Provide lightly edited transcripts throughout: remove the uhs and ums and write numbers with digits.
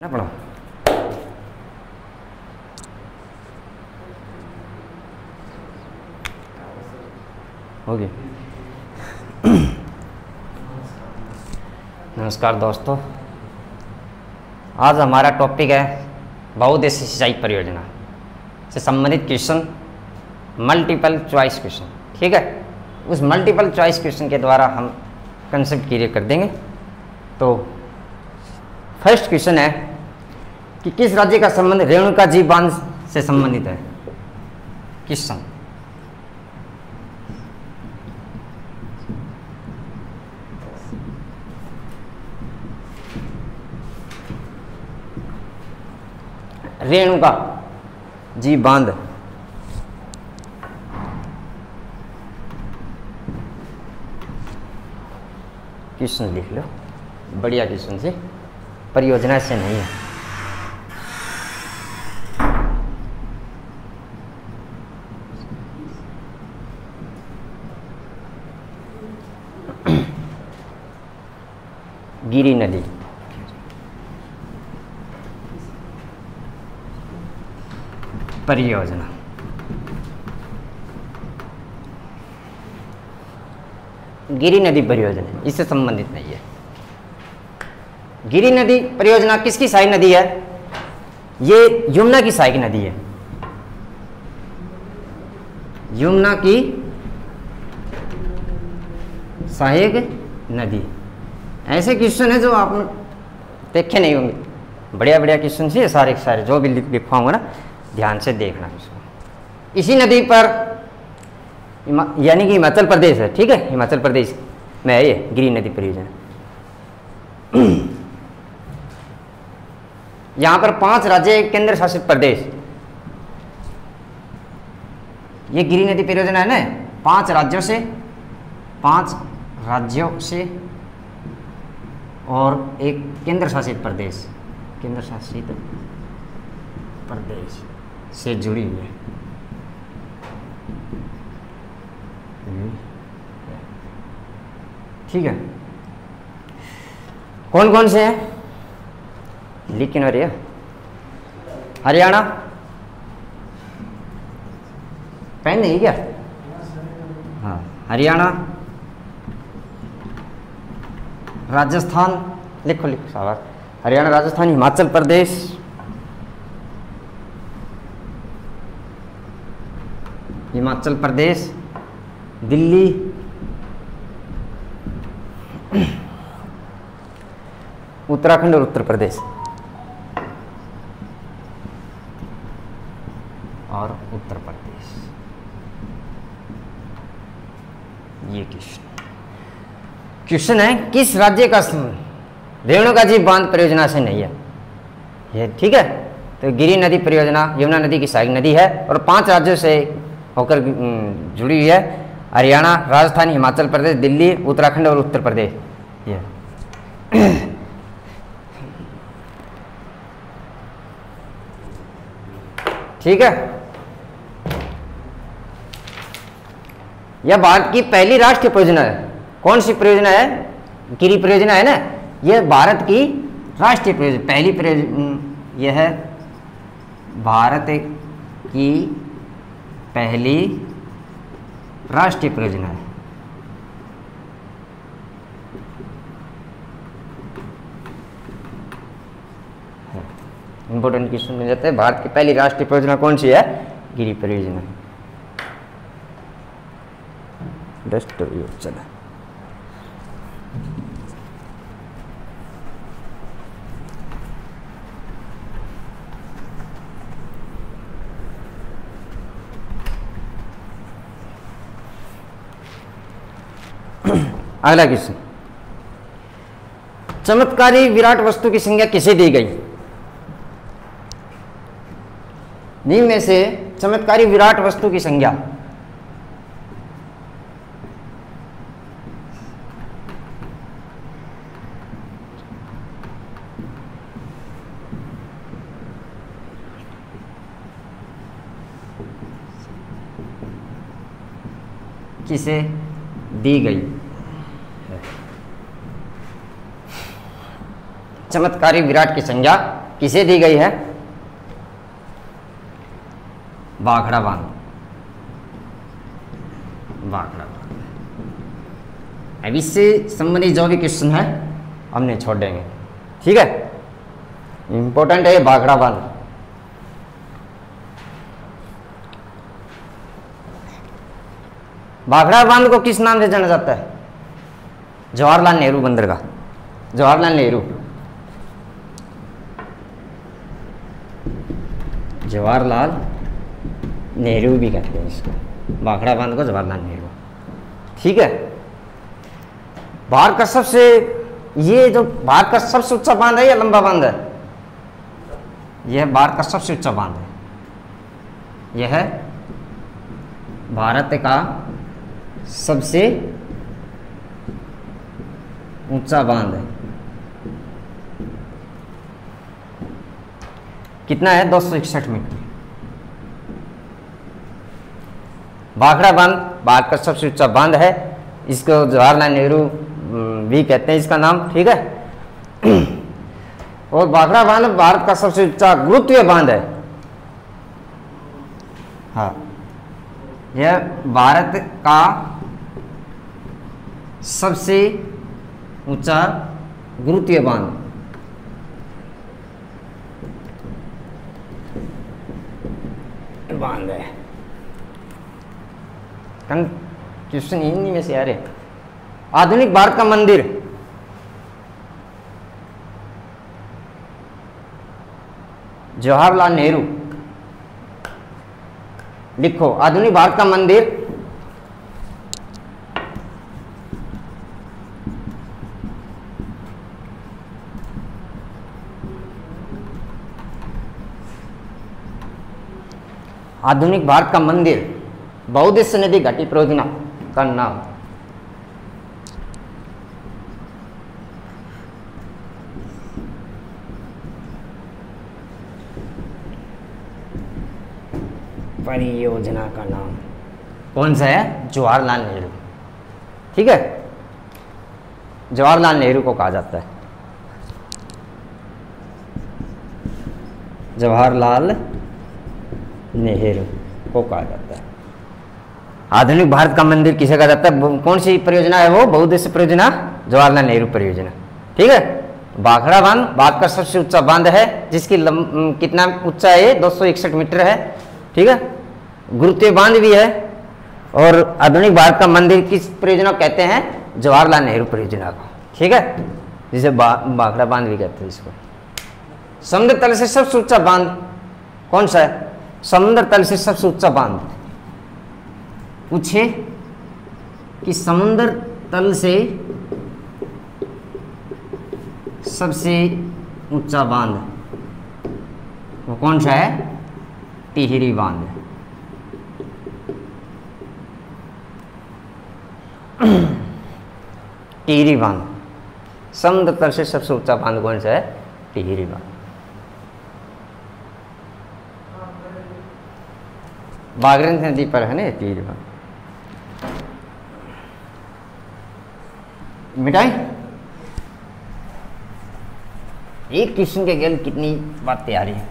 ना पढ़ो। हो गया। नमस्कार दोस्तों, आज हमारा टॉपिक है बहुउद्देशीय सिंचाई परियोजना से संबंधित क्वेश्चन, मल्टीपल चॉइस क्वेश्चन। ठीक है, उस मल्टीपल चॉइस क्वेश्चन के द्वारा हम कंसेप्ट क्लियर कर देंगे। तो फर्स्ट क्वेश्चन है कि किस राज्य का संबंध रेणुका जी बांध से संबंधित है। क्वेश्चन रेणुका जी बांध क्वेश्चन लिख लो, बढ़िया क्वेश्चन से, परियोजना से नहीं है। गिरी नदी, परियोजना। गिरी नदी परियोजना इससे संबंधित नहीं है। गिरी नदी परियोजना किसकी सहायक नदी है? ये यमुना की सहायक नदी है। यमुना की सहायक नदी। ऐसे क्वेश्चन है जो आपने देखे नहीं होंगे, बढ़िया बढ़िया क्वेश्चन से सारे के सारे जो भी लिखवाऊंगा ना, ध्यान से देखना इसको। इसी नदी पर यानी कि हिमाचल प्रदेश है। ठीक है, हिमाचल प्रदेश में है ये गिरी नदी परियोजना। यहां पर 5 राज्य, केंद्र शासित प्रदेश। ये गिरी नदी परियोजना है ना, 5 राज्यों से और एक केंद्र शासित प्रदेश, केंद्र शासित प्रदेश से जुड़ी हुई है। ठीक है, कौन कौन से हैं लिख और ये हरियाणा, पेन नहीं क्या? हाँ, हरियाणा, राजस्थान, लिखो लिखो साहब, हरियाणा, राजस्थान, हिमाचल प्रदेश, हिमाचल प्रदेश, दिल्ली, उत्तराखंड और उत्तर प्रदेश और उत्तर प्रदेश। ये क्वेश्चन है किस राज्य का रेणुका जी बांध परियोजना से नहीं है ये। ठीक है, तो गिरी नदी परियोजना यमुना नदी की सहायक नदी है और 5 राज्यों से होकर जुड़ी हुई है। हरियाणा, राजस्थान, हिमाचल प्रदेश, दिल्ली, उत्तराखंड और उत्तर प्रदेश। ये ठीक है, यह भारत की पहली राष्ट्रीय परियोजना है। कौन सी परियोजना है? गिरी परियोजना है ना, यह भारत की राष्ट्रीय परियोजना, पहली परियोजना। यह है भारत की पहली राष्ट्रीय परियोजना है। इंपॉर्टेंट क्वेश्चन मिल जाता है। भारत की पहली राष्ट्रीय परियोजना कौन सी है? गिरी परियोजना। चला, अगला क्वेश्चन, चमत्कारी विराट वस्तु की संज्ञा किसे दी गई? निम्न में से चमत्कारी विराट वस्तु की संज्ञा किसे दी गई? चमत्कारी विराट की संज्ञा किसे दी गई है? भाखड़ा बांध। भाखड़ा बांध। अब इससे संबंधित जो भी क्वेश्चन है हमने छोड़ देंगे, ठीक है। इंपॉर्टेंट है भाखड़ा बांध। भाखड़ा बांध को किस नाम से जाना जाता है? जवाहरलाल नेहरू बंदरगाह। जवाहरलाल नेहरू, जवाहरलाल नेहरू भी कहते हैं इसको, भाखड़ा बांध को जवाहरलाल नेहरू, ठीक है। भारत का सबसे, ये जो भारत का सबसे ऊंचा बांध है या लंबा बांध है? यह भारत का सबसे ऊंचा बांध है। यह भारत का सबसे ऊंचा बांध है। कितना है? 261 मीटर। भाखड़ा बांध भारत का सबसे ऊंचा बांध है। इसको जवाहरलाल नेहरू भी कहते हैं इसका नाम, ठीक है। और भाखड़ा बांध भारत का सबसे ऊंचा गुरुत्वीय बांध है। हाँ, यह भारत का सबसे ऊंचा गुरुत्वीय बांध है। क्वेश्चन हिंदी में से आ रहे। आधुनिक भारत का मंदिर, जवाहरलाल नेहरू लिखो। आधुनिक भारत का मंदिर आधुनिक भारत का मंदिर बहुउद्देश्य नदी घाटी परियोजना का नाम। परियोजना का नाम कौन सा है? जवाहरलाल नेहरू, ठीक है। जवाहरलाल नेहरू को कहा जाता है, जवाहरलाल नेहरू को कहा जाता है। आधुनिक भारत का मंदिर किसे कहा जाता है? कौन सी परियोजना है वो? बहुउद्देश्य परियोजना, जवाहरलाल नेहरू परियोजना, ठीक है। भाखड़ा बांध भारत का सबसे ऊंचा बांध है, जिसकी कितना ऊंचा है? 261 मीटर है, ठीक है। गुरुत्वीय बांध भी है। और आधुनिक भारत का मंदिर किस परियोजना कहते हैं? जवाहरलाल नेहरू परियोजना को, ठीक है, जिसे भाखड़ा बांध भी कहते हैं इसको। समुद्र तल से सबसे ऊंचा बांध कौन सा है? समुद्र तल से सबसे ऊंचा बांध पूछे कि समुद्र तल से सबसे ऊंचा बांध वो कौन सा है? टिहरी बांध। टिहरी बांध, समुद्र तल से सबसे ऊंचा बांध कौन सा है? टिहरी बांध। बागरन नदी पर है ना टिहरी बांध। मिटाई एक क्वेश्चन के गेल कितनी बात तैयारी है।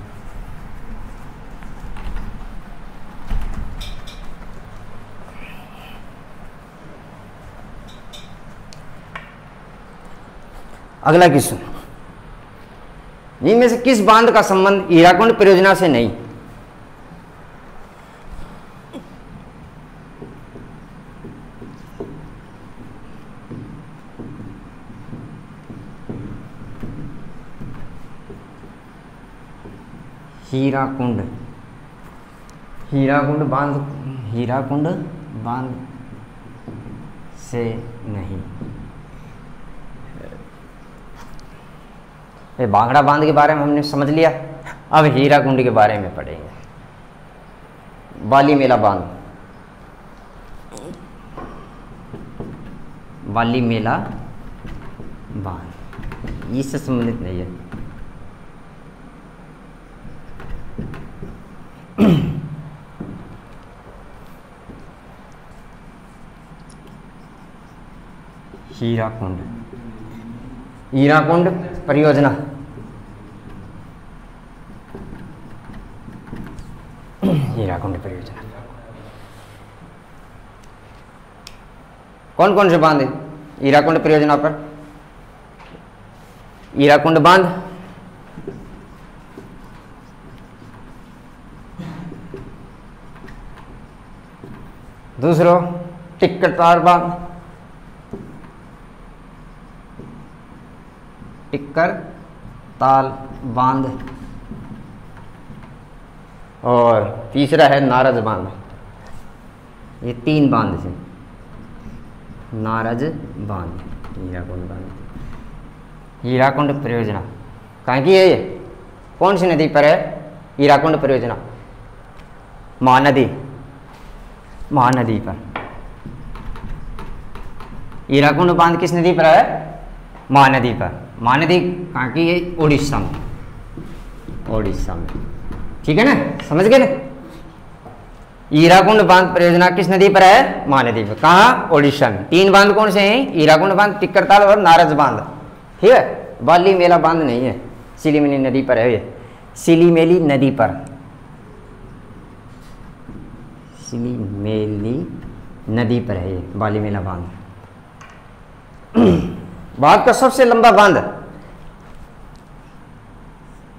अगला क्वेश्चन, इनमें से किस बांध का संबंध हीराकुंड परियोजना से नहीं? हीराकुंड, हीराकुंड बांध, हीराकुंड बांध से नहीं। ये भाखड़ा बांध के बारे में हमने समझ लिया। अब हीराकुंड के बारे में पढ़ेंगे। बाली मेला बांध, बाली मेला बांध इससे संबंधित नहीं है। हीराकुंड, हीराकुंड परियोजना हीराकुंड परियोजना। कौन कौन से बांध है हीराकुंड परियोजना पर? हीराकुंड बांध, दूसरो टिक्कर बांध, टिक्कर ताल बांध, और तीसरा है नारज बांध। ये 3 बांध से नारज बांध, हीराकुंड बांध। हीराकुंड परियोजना कहाँ की है? ये कौन सी नदी पर है हीराकुंड परियोजना? महानदी, महानदी पर। हीराकुंड बांध किस नदी पर है? महानदी पर। महानदी कहाँ की है? उड़ीसा में, उड़ीसा में। ठीक है ना, समझ गए ना? हीराकुंड बांध परियोजना किस नदी पर है? महानदी पर। कहाँ? उड़ीसा में। 3 बांध कौन से हैं? हीराकुंड बांध, टिक्करताल और नारज बांध। ठीक है, बाली मेला बांध नहीं है, सिलीमेली नदी पर है ये, सिलीमेली नदी पर, सिलीमेली नदी पर है ये बाली मेला बांध। भारत का सबसे लंबा बांध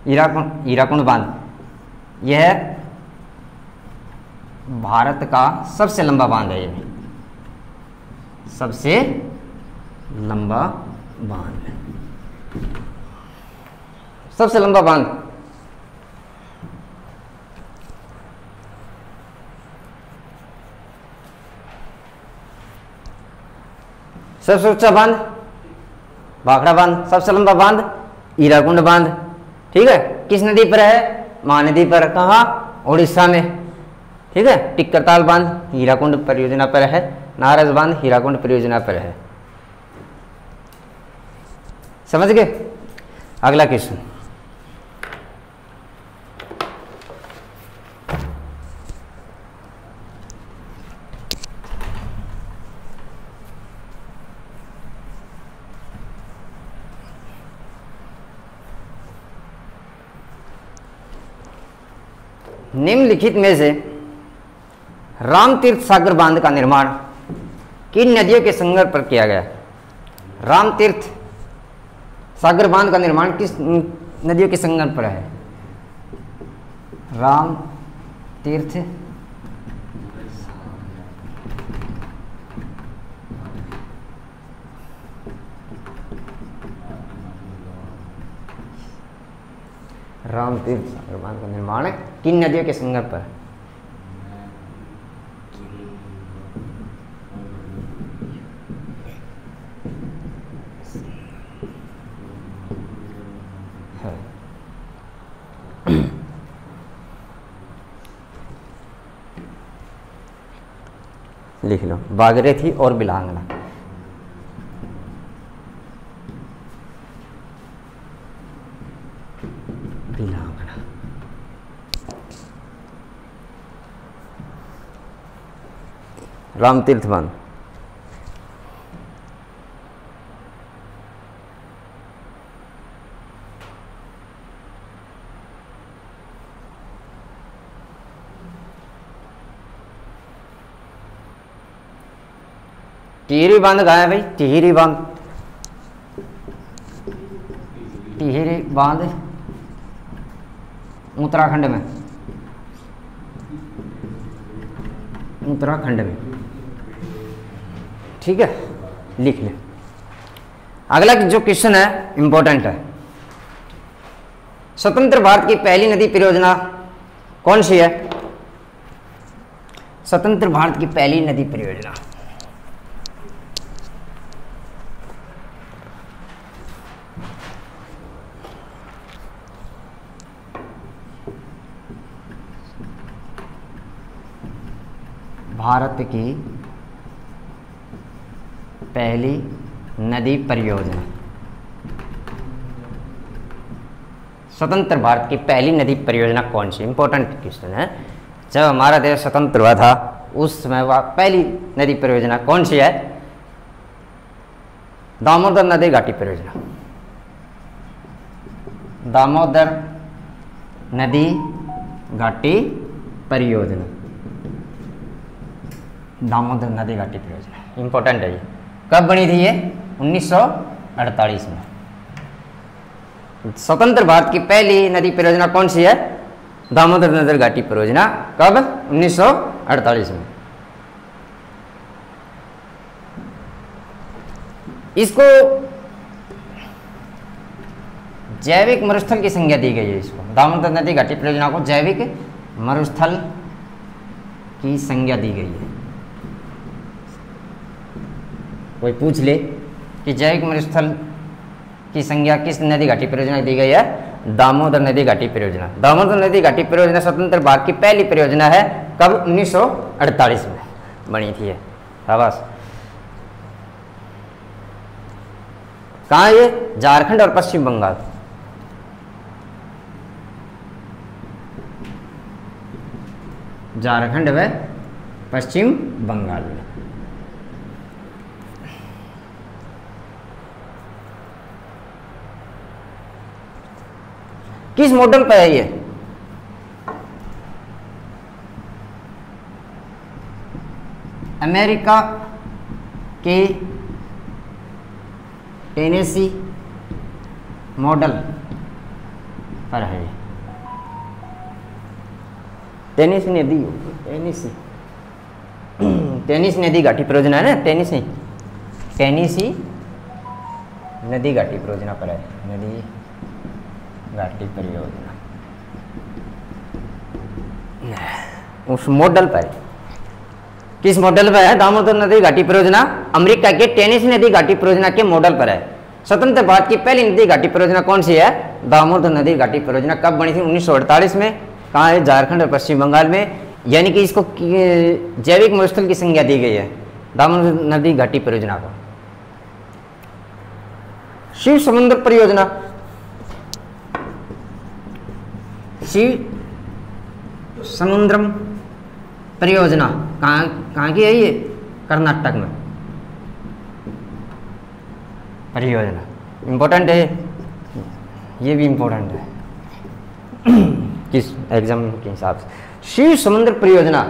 हीराकुंड बांध, यह भारत का सबसे लंबा बांध है। ये सबसे लंबा बांध, सबसे लंबा बांध। सबसे ऊंचा बांध भाखड़ा बांध, सबसे लंबा बांध हीराकुंड बांध। ठीक है, किस नदी पर है? महानदी पर। कहाँ? उड़ीसा में। ठीक है, टिक्करताल बांध हीराकुंड परियोजना पर है, नारज बांध हीराकुंड परियोजना पर है। समझ गए? अगला क्वेश्चन, निम्नलिखित में से रामतीर्थ सागर बांध का निर्माण किन नदियों के संगम पर किया गया? रामतीर्थ सागर बांध का निर्माण किस नदियों के संगम पर है? रामतीर्थ रामतीर्थ सागर बांध का निर्माण किन नदियों के संगम पर? लिख लो, भागीरथी और बिलांगना। बिलांगना, रामतीर्थ बांध, टिहरी बांध कहाँ है भाई? टिहरी बांध, टिहरी बांध उत्तराखंड में, उत्तराखंड में। ठीक है, लिख ले। अगला जो क्वेश्चन है इंपॉर्टेंट है। स्वतंत्र भारत की पहली नदी परियोजना कौन सी है? स्वतंत्र भारत की पहली नदी परियोजना भारत की पहली नदी परियोजना, स्वतंत्र भारत की पहली नदी परियोजना कौन सी? इंपॉर्टेंट क्वेश्चन है। जब हमारा देश स्वतंत्र हुआ था उस समय वह पहली नदी परियोजना कौन सी है? दामोदर नदी घाटी परियोजना, दामोदर नदी घाटी परियोजना, दामोदर नदी घाटी परियोजना, इंपॉर्टेंट है ये। कब बनी थी ये? 1948 में। स्वतंत्र भारत की पहली नदी परियोजना कौन सी है? दामोदर नदी घाटी परियोजना। कब? 1948 में। इसको जैविक मरुस्थल की संज्ञा दी गई है। इसको दामोदर नदी घाटी परियोजना को जैविक मरुस्थल की संज्ञा दी गई है। कोई पूछ ले कि जैविक मरुस्थल की संज्ञा किस नदी घाटी परियोजना दी गई है? दामोदर नदी घाटी परियोजना। दामोदर नदी घाटी परियोजना स्वतंत्र भारत की पहली परियोजना है। कब? 1948 में बनी थी ये। शाबाश। कहाँ है ये? झारखंड और पश्चिम बंगाल। झारखंड व पश्चिम बंगाल में। किस मॉडल पर है ये? अमेरिका के टेनेसी मॉडल पर है। टेनेसी नदी, टेनेसी नदी घाटी परियोजना है ना, टेनेसी नदी घाटी परियोजना पर है। नदी घाटी परियोजना उस मॉडल पर। किस मॉडल पर है? दामोदर नदी घाटी परियोजना अमेरिका के टेनेसी नदी घाटी परियोजना के मॉडल पर है। स्वतंत्र भारत की पहली नदी घाटी परियोजना कौन सी है? दामोदर नदी घाटी परियोजना। कब बनी थी? 1948 में। कहाँ है? झारखंड और पश्चिम बंगाल में। यानी कि इसको जैविक मरुस्थल की संज्ञा दी गई है दामोदर नदी घाटी परियोजना को। शिव समुद्र परियोजना, शिव समुद्रम परियोजना कहाँ की है ये? कर्नाटक में परियोजना। इंपॉर्टेंट है ये भी, इंपॉर्टेंट है किस एग्जाम के हिसाब से। शिव समुद्र परियोजना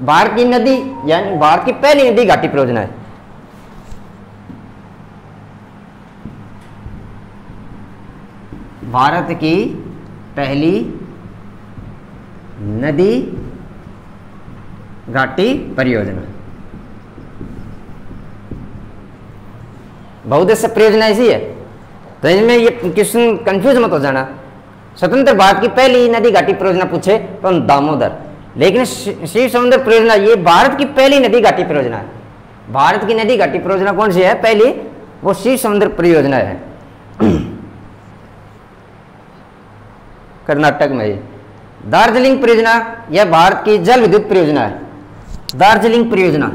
भारत की नदी यानी भारत की पहली नदी घाटी परियोजना है। भारत की पहली नदी घाटी परियोजना। बहुउद्देश्य परियोजना ऐसी है, तो इसमें ये क्वेश्चन कंफ्यूज मत हो जाना। स्वतंत्र भारत की पहली नदी घाटी परियोजना पूछे तो दामोदर, लेकिन शिव समुद्र परियोजना ये भारत की पहली नदी घाटी परियोजना है। भारत की नदी घाटी परियोजना कौन सी है पहली? वो शिव समुद्र परियोजना है, कर्नाटक में। दार्जिलिंग परियोजना यह भारत की जल विद्युत परियोजना है। दार्जिलिंग परियोजना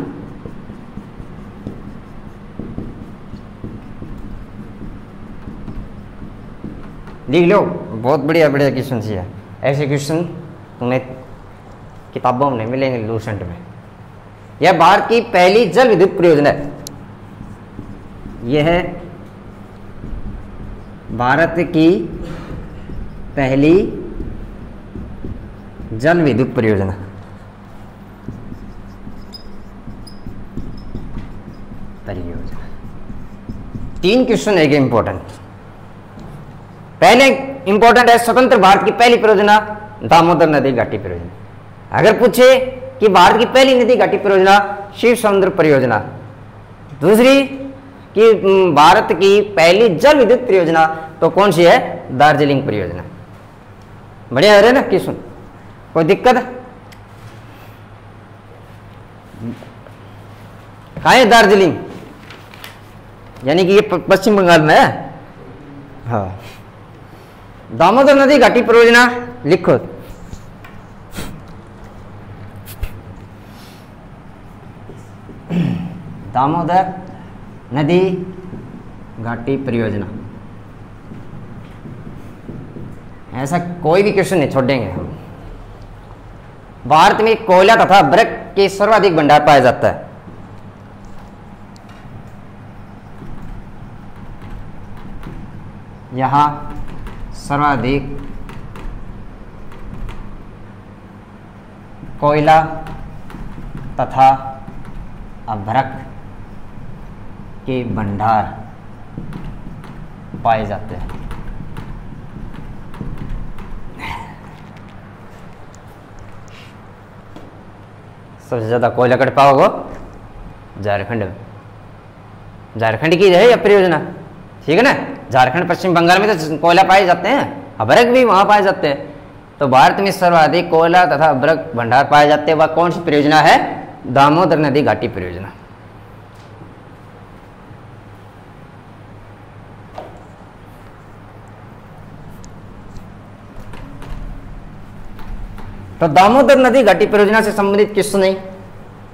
लिख लो, बहुत बढ़िया बढ़िया क्वेश्चन है। ऐसे क्वेश्चन तुम्हें किताबों में नहीं मिलेंगे लूसेंट में। यह भारत की पहली जल विद्युत परियोजना है। यह है भारत की पहली जल विद्युत परियोजना। तीन क्वेश्चन है इंपॉर्टेंट। पहले इंपॉर्टेंट है स्वतंत्र भारत की पहली परियोजना दामोदर नदी घाटी परियोजना। अगर पूछे कि भारत की पहली नदी घाटी परियोजना शिव समुद्र परियोजना। दूसरी कि भारत की पहली जल विद्युत परियोजना तो कौन सी है? दार्जिलिंग परियोजना। बढ़िया है ना क्वेश्चन, कोई दिक्कत? कहाँ है दार्जिलिंग? यानी कि ये पश्चिम बंगाल में है। हाँ, दामोदर नदी घाटी परियोजना लिखो। दामोदर नदी घाटी परियोजना। ऐसा कोई भी क्वेश्चन नहीं छोड़ेंगे हम। भारत में कोयला तथा ब्रक के सर्वाधिक भंडार पाया जाता है। यहाँ सर्वाधिक कोयला तथा अभ्रक के भंडार पाए जाते हैं। सबसे ज़्यादा कोयला कट पाओगे झारखंड में। झारखंड की है यह परियोजना, ठीक है ना। झारखंड पश्चिम बंगाल में तो कोयला पाए जाते हैं, अभ्रक भी वहाँ पाए जाते हैं। तो भारत में सर्वाधिक कोयला तथा अभ्रक भंडार पाए जाते हैं। वह कौन सी परियोजना है? दामोदर नदी घाटी परियोजना। तो दामोदर नदी घाटी परियोजना से संबंधित क्वेश्चन नहीं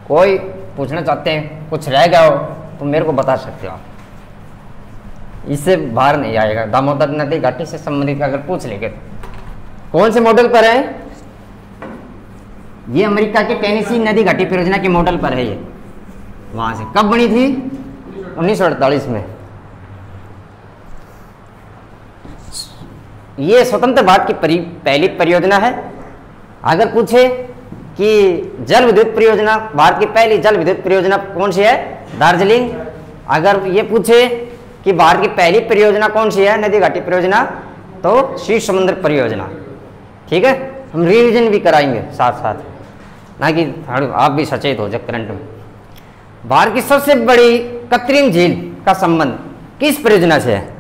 कोई पूछना चाहते हैं, कुछ रह गया हो तो मेरे को बता सकते हो आप, इससे बाहर नहीं आएगा। दामोदर नदी घाटी से संबंधित अगर पूछ लेंगे तो कौन से मॉडल पर है? ये अमेरिका के टेनेसी नदी घाटी परियोजना के मॉडल पर है। ये वहां से कब बनी थी? 1948 में। ये स्वतंत्र भारत की पहली परियोजना है। अगर पूछे कि जल विद्युत परियोजना, भारत की पहली जल विद्युत परियोजना कौन सी है? दार्जिलिंग। अगर ये पूछे कि भारत की पहली परियोजना कौन सी है नदी घाटी परियोजना, तो शीत समुद्र परियोजना। ठीक है, हम रिवीजन भी कराएंगे साथ साथ, ना कि आप भी सचेत हो जाए करंट में। भारत की सबसे बड़ी कृत्रिम झील का संबंध किस परियोजना से है?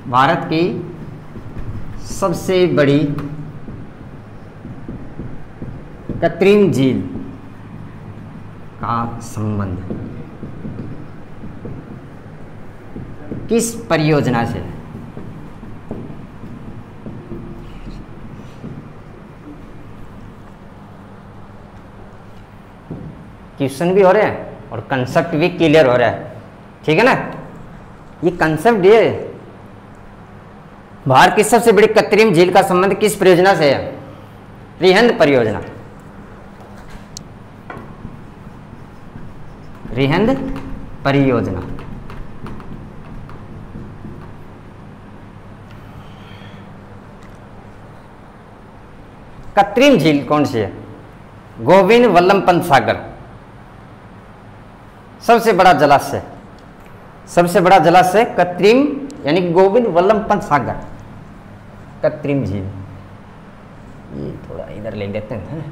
भारत की सबसे बड़ी कृत्रिम झील का संबंध किस परियोजना से है? क्वेश्चन भी हो रहे हैं और कंसेप्ट भी क्लियर हो रहा है, ठीक है ना। ये कंसेप्ट ये भारत की सबसे बड़ी कृत्रिम झील का संबंध किस परियोजना से है? रिहंद परियोजना। रिहंद परियोजना। कृत्रिम झील कौन सी है? गोविंद वल्लभ पंत सागर, सबसे बड़ा जलाशय। सबसे बड़ा जलाशय कृत्रिम यानी गोविंद वल्लभ पंत सागर कृत्रिम झील। ये थोड़ा इधर ले लेते हैं।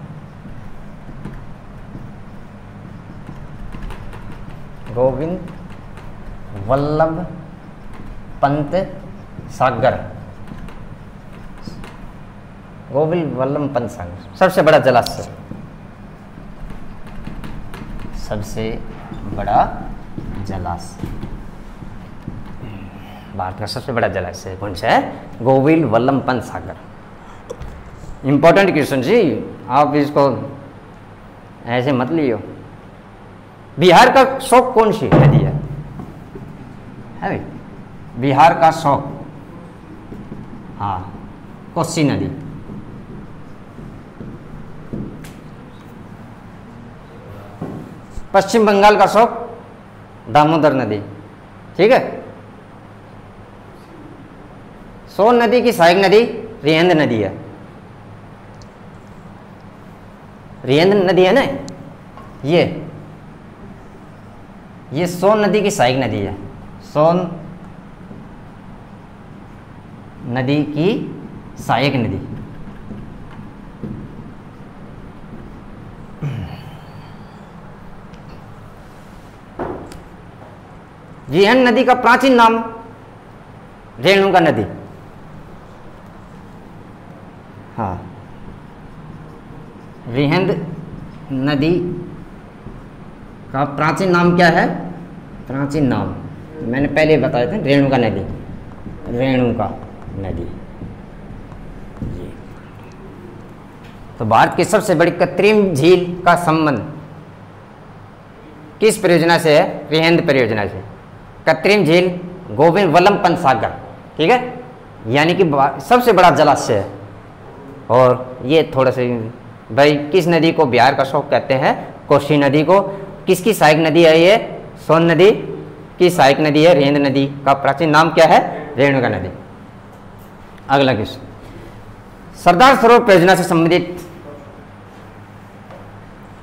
गोविंद वल्लभ पंत सागर, गोविंद वल्लभ पंत सागर सबसे बड़ा जलाशय। सबसे बड़ा जलाशय, भारत का सबसे बड़ा जलाशय कौन सा है? गोविंद वल्लभ पंत सागर। इंपॉर्टेंट क्वेश्चन जी, आप इसको ऐसे मत लियो। बिहार का शौक कौन सी नदी है भाई? बिहार का शौक, हाँ, कोसी नदी। पश्चिम बंगाल का शौक दामोदर नदी, ठीक है। सोन नदी की सहायक नदी रिहंद नदी है। रिहंद नदी है ना, ये सोन नदी की सहायक नदी है। सोन नदी की सहायक नदी। रिहंद नदी का प्राचीन नाम रेणुका नदी। हाँ, रिहंद नदी का प्राचीन नाम क्या है? प्राचीन नाम मैंने पहले बताया था, रेणुका नदी। रेणुका नदी। ये तो भारत की सबसे बड़ी कृत्रिम झील का संबंध किस परियोजना से है? रिहंद परियोजना से। कृत्रिम झील गोविंद वल्लभ पंत सागर, ठीक है, यानी कि सबसे बड़ा जलाशय है। और ये थोड़ा सा भाई, किस नदी को बिहार का शौक कहते हैं? कोसी नदी को। किसकी सहायक नदी है ये? सोन नदी की सहायक नदी है। रिहंद नदी का प्राचीन नाम क्या है? रेणुका नदी। अगला क्वेश्चन, सरदार सरोवर परियोजना से संबंधित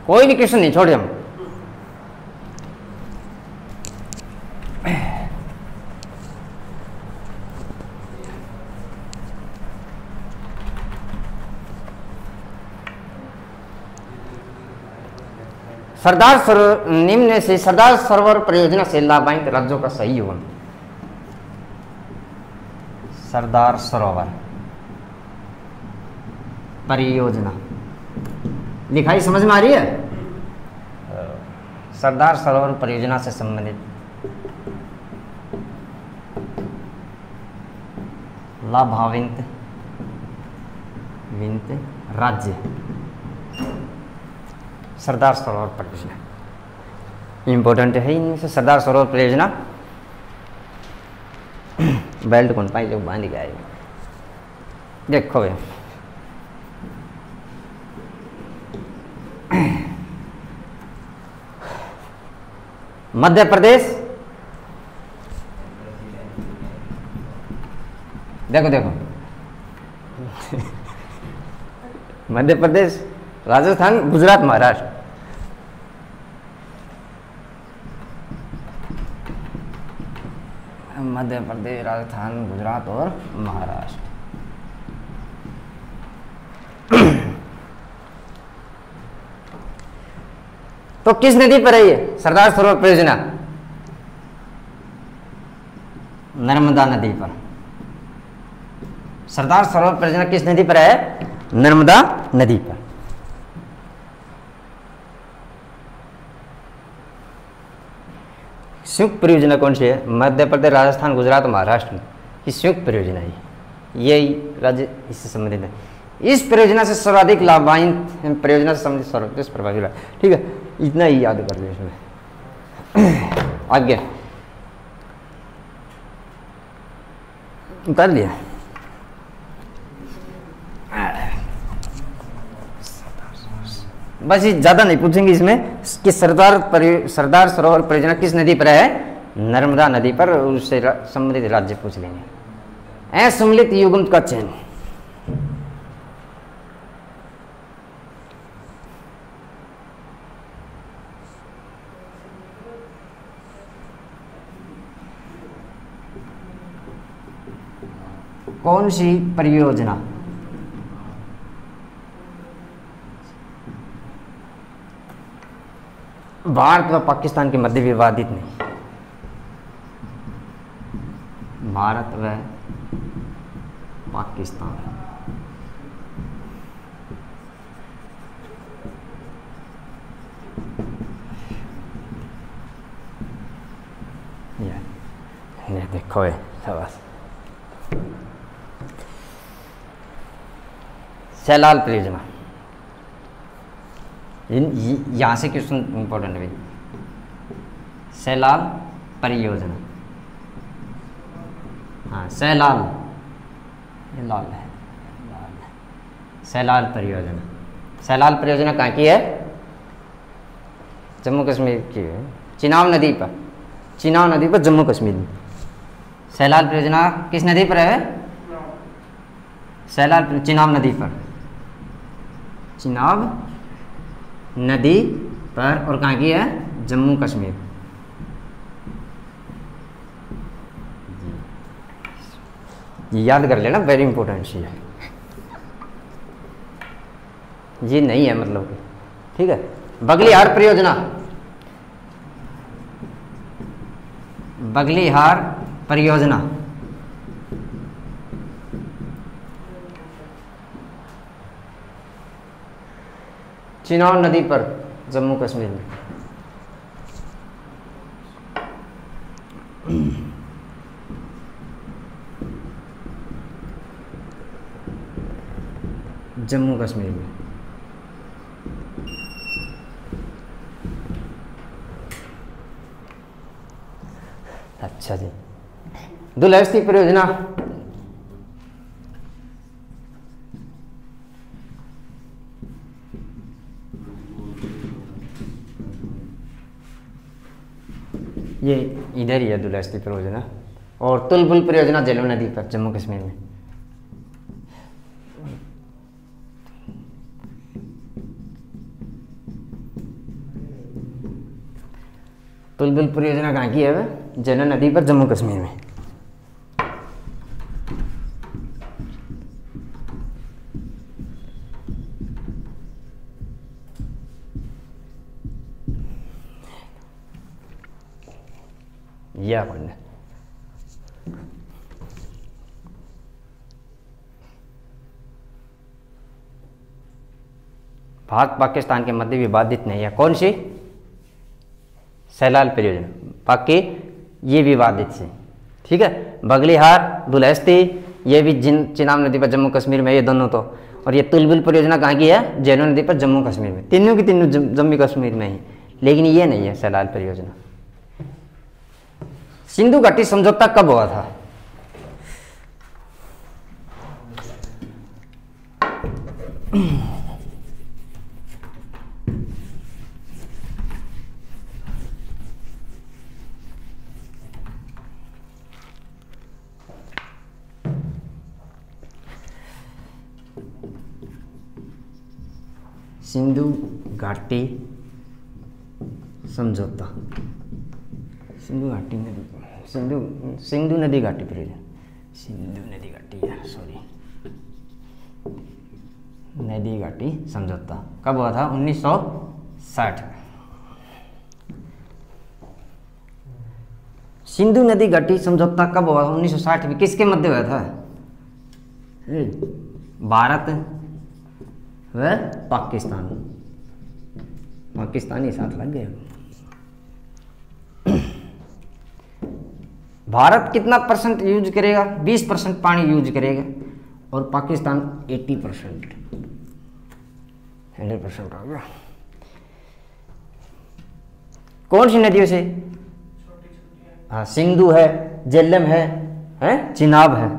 कोई भी क्वेश्चन नहीं छोड़े हम। सरदार सरोवर निम्न से सरदार सरोवर परियोजना से लाभान्वित राज्यों का सही युगम। सरदार सरोवर परियोजना लिखाई समझ में आ रही है? सरदार सरोवर परियोजना से संबंधित लाभान्वित राज्य सरदार सरोवर परियोजना इंपॉर्टेंट है। इनमें से सरदार सरोवर परियोजना बेल्ट कौन पाई जो बांध गया है देखो ये मध्य प्रदेश, देखो देखो मध्य प्रदेश, राजस्थान, गुजरात, महाराष्ट्र। मध्य प्रदेश, राजस्थान, गुजरात और महाराष्ट्र। तो किस नदी पर है ये सरदार सरोवर परियोजना? नर्मदा नदी पर। सरदार सरोवर परियोजना किस नदी पर है? नर्मदा नदी पर। संयुक्त परियोजना कौन सी है? मध्य प्रदेश, राजस्थान, गुजरात, महाराष्ट्र की संयुक्त परियोजना है। यही राज्य इससे संबंधित है। इस परियोजना से सर्वाधिक लाभान्वित परियोजना से संबंधित सर्वोत्कृष्ट प्रभावी रहा। ठीक है, इतना ही याद कर लिया इसमें। आगे कर लिया। बस ये ज्यादा नहीं पूछेंगे इसमें कि सरदार सरोवर परियोजना किस नदी पर है? नर्मदा नदी पर। उससे संबंधित राज्य पूछ लेंगे। असम्मिलित युग्म का चयन। कौन सी परियोजना भारत व पाकिस्तान के मध्य विवादित नहीं? भारत व पाकिस्तान ये देखो है बस। सैलाल परियोजना, यहाँ से क्वेश्चन इंपॉर्टेंट है भाई। सैलाल परियोजना, हाँ सैलाल, ये लाल है, लाल है। सैलाल परियोजना, सैलाल परियोजना कहाँ की है? जम्मू कश्मीर की है। चिनाब नदी पर, चिनाब नदी पर जम्मू कश्मीर में। सैलाल परियोजना किस नदी पर है? सैलाल चिनाब नदी पर, चिनाब नदी पर। और कहाँ की है? जम्मू कश्मीर। ये याद कर लेना, वेरी इंपॉर्टेंट चीज है। ये नहीं है मतलब, ठीक है। बगलिहार परियोजना, बगलिहार परियोजना चिनाब नदी पर, जम्मू कश्मीर में। जम्मू कश्मीर में। अच्छा जी। दुलहस्ती परियोजना, ये इधर ही है दुलहस्ती परियोजना। और तुलबुल परियोजना झेलम नदी पर, जम्मू कश्मीर में। तुलबुल परियोजना कहाँ की है वह? झेलम नदी पर, जम्मू कश्मीर में। यह पढ़ना भारत पाकिस्तान के मध्य विवादित नहीं है। कौन सी? सैलाल परियोजना। बाकी ये विवादित से, ठीक है। बगलिहार, दुलहस्ती, ये भी चिनाब नदी पर जम्मू कश्मीर में, ये दोनों तो। और ये तुलबुल परियोजना कहाँ की है? झेलम नदी पर, जम्मू कश्मीर में। तीनों की तीनों जम्मू कश्मीर में ही, लेकिन ये नहीं है सैलाल परियोजना। सिंधु घाटी समझौता कब हुआ था? सिंधु घाटी समझौता, सिंधु घाटी नदी, सिंधु नदी घाटी परियोजना, सिंधु नदी घाटी है, सॉरी, नदी घाटी समझौता कब हुआ था? 1960। सिंधु नदी घाटी समझौता कब हुआ? 1960 में। किसके मध्य हुआ था? भारत व पाकिस्तान। पाकिस्तानी साथ लग गए। भारत कितना परसेंट यूज करेगा? 20% पानी यूज करेगा, और पाकिस्तान 80%, 100% हो गया। कौन सी नदियों से? हाँ, सिंधु है, झेलम है, चिनाब है।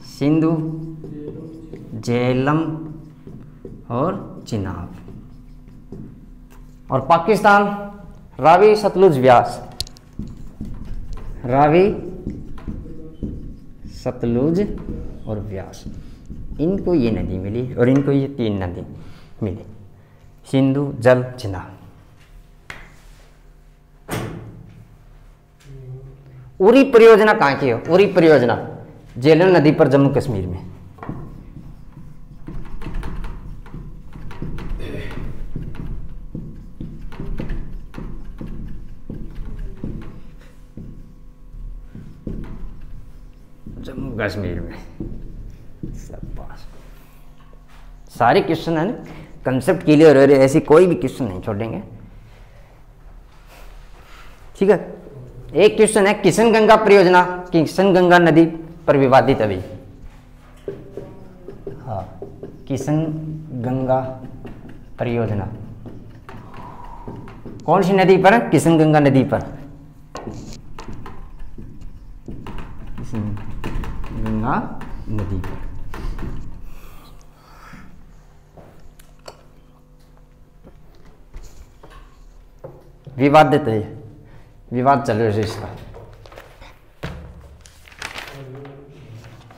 सिंधु, झेलम और चिनाब। और पाकिस्तान रावी, सतलुज, व्यास। रावी, सतलुज और व्यास, इनको ये नदी मिली, और इनको ये 3 नदी मिली, सिंधु, जल, चिनाब। उरी परियोजना कहाँ की है? उरी परियोजना झेलम नदी पर, जम्मू कश्मीर में। जम्मू कश्मीर में। सब पास सारे क्वेश्चन है ना, कंसेप्ट क्लियर हो रहे, ऐसी कोई भी क्वेश्चन नहीं छोड़ेंगे, ठीक है। एक क्वेश्चन है किशन गंगा परियोजना, किशन गंगा नदी पर विवादित अभी। हाँ, किशन गंगा परियोजना कौन सी नदी पर? किशन गंगा नदी पर, किशन गंगा नदी पर। विवादित है, विवाद चल रहा है इसका।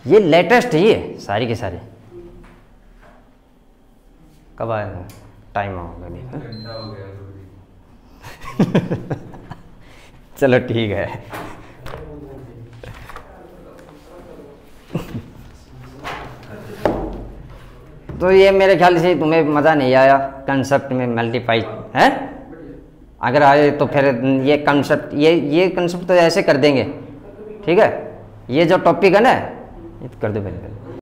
ये लेटेस्ट है, ये सारी के सारे। कब आया? टाइम होगा नहीं? चलो ठीक है। तो ये मेरे ख्याल से तुम्हें मज़ा नहीं आया कंसेप्ट में मल्टीप्लाई है। अगर आए तो फिर ये कंसेप्ट तो ऐसे कर देंगे, ठीक है। ये जो टॉपिक है ना, ये कर दो पहले।